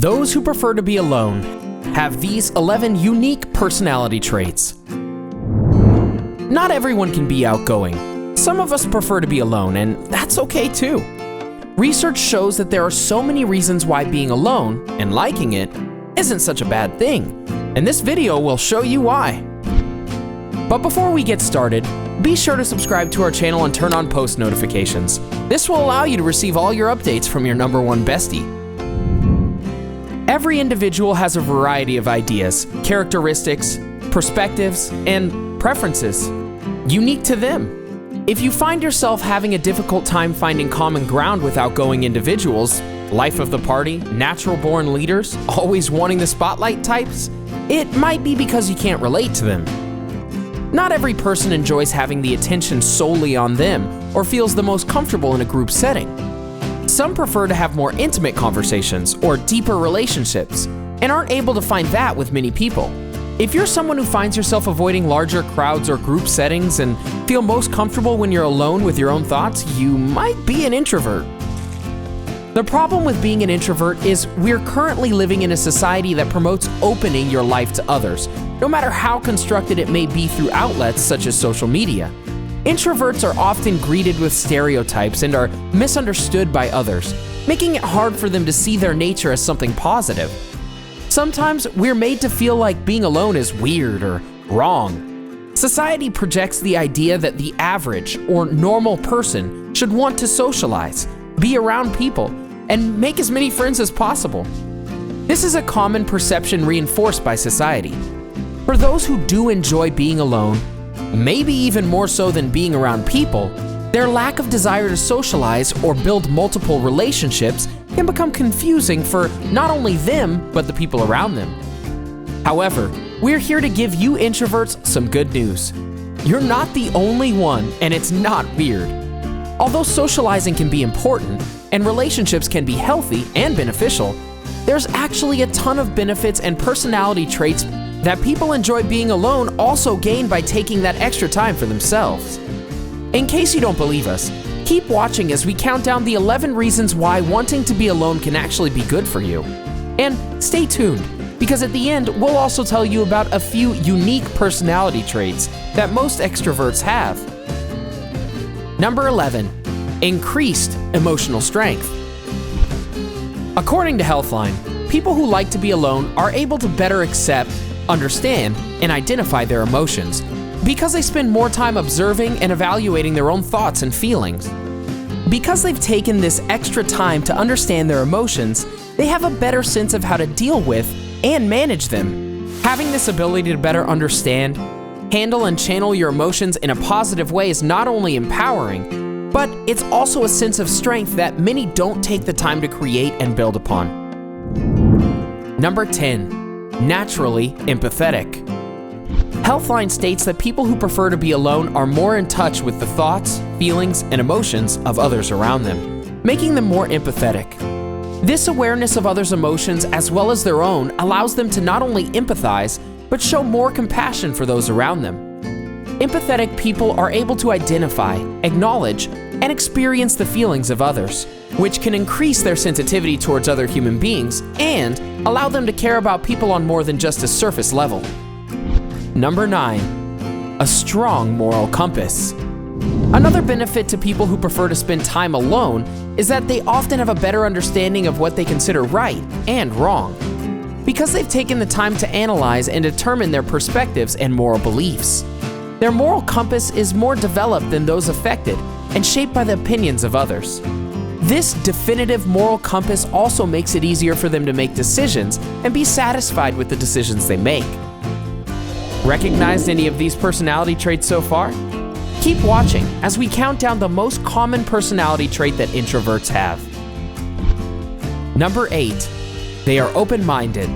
Those who prefer to be alone have these 11 unique personality traits. Not everyone can be outgoing. Some of us prefer to be alone, and that's okay too. Research shows that there are so many reasons why being alone and liking it isn't such a bad thing, and this video will show you why. But before we get started, be sure to subscribe to our channel and turn on post notifications. This will allow you to receive all your updates from your #1 bestie. Every individual has a variety of ideas, characteristics, perspectives, and preferences unique to them. If you find yourself having a difficult time finding common ground with outgoing individuals, life of the party, natural-born leaders, always wanting the spotlight types, it might be because you can't relate to them. Not every person enjoys having the attention solely on them or feels the most comfortable in a group setting. Some prefer to have more intimate conversations or deeper relationships and aren't able to find that with many people. If you're someone who finds yourself avoiding larger crowds or group settings and feel most comfortable when you're alone with your own thoughts, you might be an introvert. The problem with being an introvert is we're currently living in a society that promotes opening your life to others, no matter how constructed it may be through outlets such as social media. Introverts are often greeted with stereotypes and are misunderstood by others, making it hard for them to see their nature as something positive. Sometimes we're made to feel like being alone is weird or wrong. Society projects the idea that the average or normal person should want to socialize, be around people, and make as many friends as possible. This is a common perception reinforced by society. For those who do enjoy being alone, maybe even more so than being around people, their lack of desire to socialize or build multiple relationships can become confusing for not only them, but the people around them. However, we're here to give you introverts some good news. You're not the only one, and it's not weird. Although socializing can be important and relationships can be healthy and beneficial, there's actually a ton of benefits and personality traits that people enjoy being alone also gain by taking that extra time for themselves. In case you don't believe us, keep watching as we count down the 11 reasons why wanting to be alone can actually be good for you. And stay tuned, because at the end, we'll also tell you about a few unique personality traits that most extroverts have. Number 11, increased emotional strength. According to Healthline, people who like to be alone are able to better accept, understand, and identify their emotions because they spend more time observing and evaluating their own thoughts and feelings. Because they've taken this extra time to understand their emotions, they have a better sense of how to deal with and manage them. Having this ability to better understand, handle, and channel your emotions in a positive way is not only empowering, but it's also a sense of strength that many don't take the time to create and build upon. Number 10, naturally empathetic. Healthline states that people who prefer to be alone are more in touch with the thoughts, feelings, and emotions of others around them, making them more empathetic. This awareness of others' emotions as well as their own allows them to not only empathize, but show more compassion for those around them. Empathetic people are able to identify, acknowledge, and experience the feelings of others, which can increase their sensitivity towards other human beings and allow them to care about people on more than just a surface level. Number 9, a strong moral compass. Another benefit to people who prefer to spend time alone is that they often have a better understanding of what they consider right and wrong, because they've taken the time to analyze and determine their perspectives and moral beliefs. Their moral compass is more developed than those affected and shaped by the opinions of others. This definitive moral compass also makes it easier for them to make decisions and be satisfied with the decisions they make. Recognized any of these personality traits so far? Keep watching as we count down the most common personality trait that introverts have. Number 8, they are open-minded.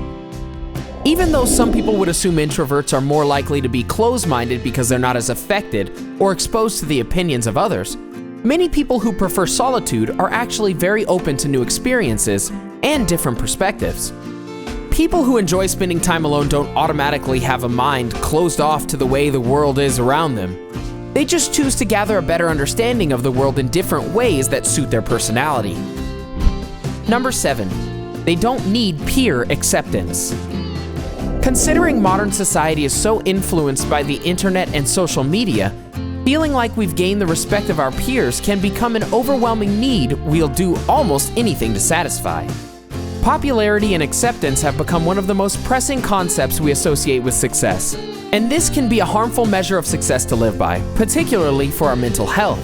Even though some people would assume introverts are more likely to be closed-minded because they're not as affected or exposed to the opinions of others, many people who prefer solitude are actually very open to new experiences and different perspectives. People who enjoy spending time alone don't automatically have a mind closed off to the way the world is around them. They just choose to gather a better understanding of the world in different ways that suit their personality. Number 7, They don't need peer acceptance. Considering modern society is so influenced by the internet and social media, feeling like we've gained the respect of our peers can become an overwhelming need we'll do almost anything to satisfy. Popularity and acceptance have become one of the most pressing concepts we associate with success, and this can be a harmful measure of success to live by, particularly for our mental health.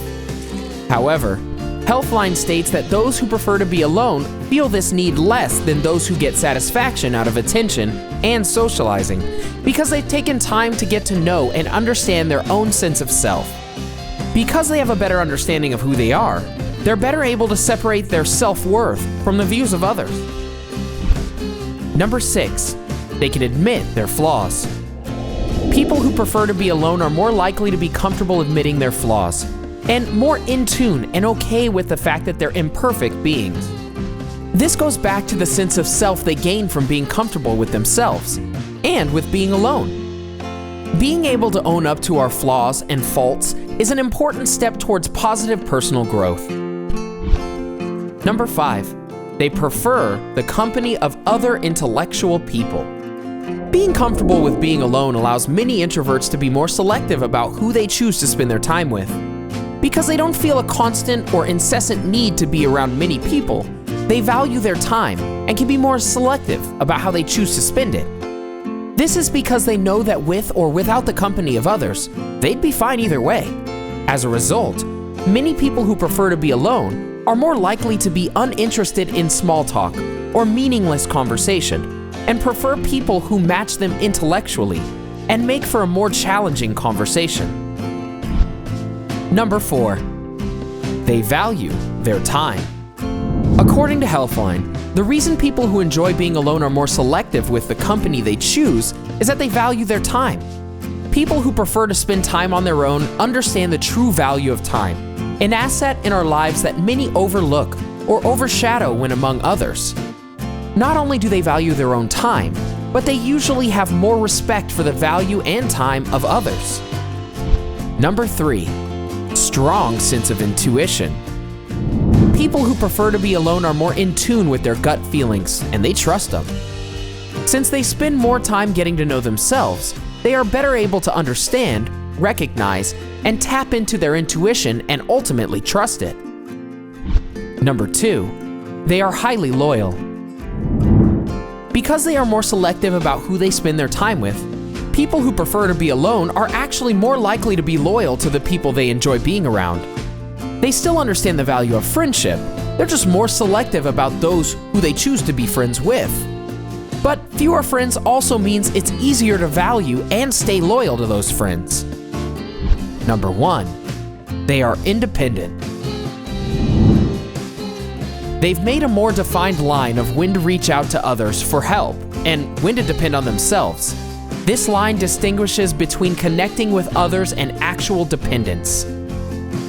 However, Healthline states that those who prefer to be alone feel this need less than those who get satisfaction out of attention and socializing, because they've taken time to get to know and understand their own sense of self. Because they have a better understanding of who they are, they're better able to separate their self-worth from the views of others. Number 6, they can admit their flaws. People who prefer to be alone are more likely to be comfortable admitting their flaws, and more in tune and okay with the fact that they're imperfect beings. This goes back to the sense of self they gain from being comfortable with themselves and with being alone. Being able to own up to our flaws and faults is an important step towards positive personal growth. Number 5, they prefer the company of other intellectual people. Being comfortable with being alone allows many introverts to be more selective about who they choose to spend their time with. Because they don't feel a constant or incessant need to be around many people, they value their time and can be more selective about how they choose to spend it. This is because they know that with or without the company of others, they'd be fine either way. As a result, many people who prefer to be alone are more likely to be uninterested in small talk or meaningless conversation, and prefer people who match them intellectually and make for a more challenging conversation. Number 4, they value their time. According to Healthline, the reason people who enjoy being alone are more selective with the company they choose is that they value their time. People who prefer to spend time on their own understand the true value of time, an asset in our lives that many overlook or overshadow when among others. Not only do they value their own time, but they usually have more respect for the value and time of others. Number 3, strong sense of intuition. People who prefer to be alone are more in tune with their gut feelings, and they trust them. Since they spend more time getting to know themselves, they are better able to understand, recognize, and tap into their intuition and ultimately trust it. Number 2, they are highly loyal. Because they are more selective about who they spend their time with, people who prefer to be alone are actually more likely to be loyal to the people they enjoy being around. They still understand the value of friendship, they're just more selective about those who they choose to be friends with. But fewer friends also means it's easier to value and stay loyal to those friends. Number 1, they are independent. They've made a more defined line of when to reach out to others for help and when to depend on themselves. This line distinguishes between connecting with others and actual dependence.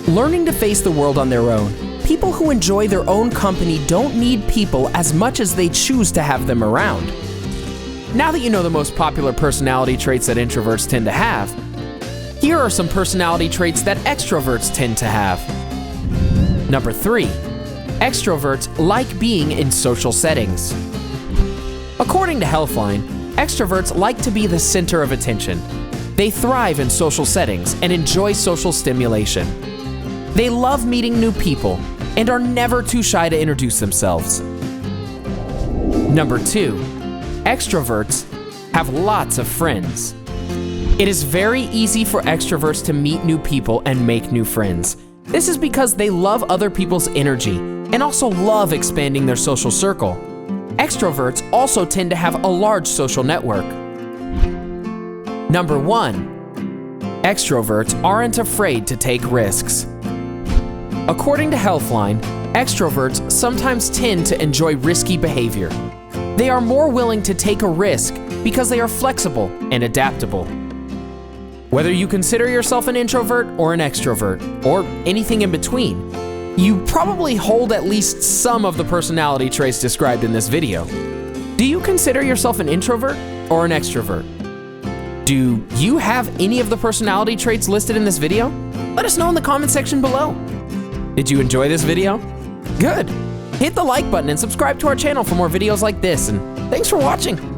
Learning to face the world on their own, people who enjoy their own company don't need people as much as they choose to have them around. Now that you know the most popular personality traits that introverts tend to have, here are some personality traits that extroverts tend to have. Number 3, extroverts like being in social settings. According to Healthline, extroverts like to be the center of attention. They thrive in social settings and enjoy social stimulation. They love meeting new people and are never too shy to introduce themselves. Number 2, extroverts have lots of friends. It is very easy for extroverts to meet new people and make new friends. This is because they love other people's energy and also love expanding their social circle. Extroverts also tend to have a large social network. Number 1, extroverts aren't afraid to take risks. According to Healthline, extroverts sometimes tend to enjoy risky behavior. They are more willing to take a risk because they are flexible and adaptable. Whether you consider yourself an introvert or an extrovert, or anything in between, you probably hold at least some of the personality traits described in this video. Do you consider yourself an introvert or an extrovert? Do you have any of the personality traits listed in this video? Let us know in the comment section below. Did you enjoy this video? Good. Hit the like button and subscribe to our channel for more videos like this, and thanks for watching.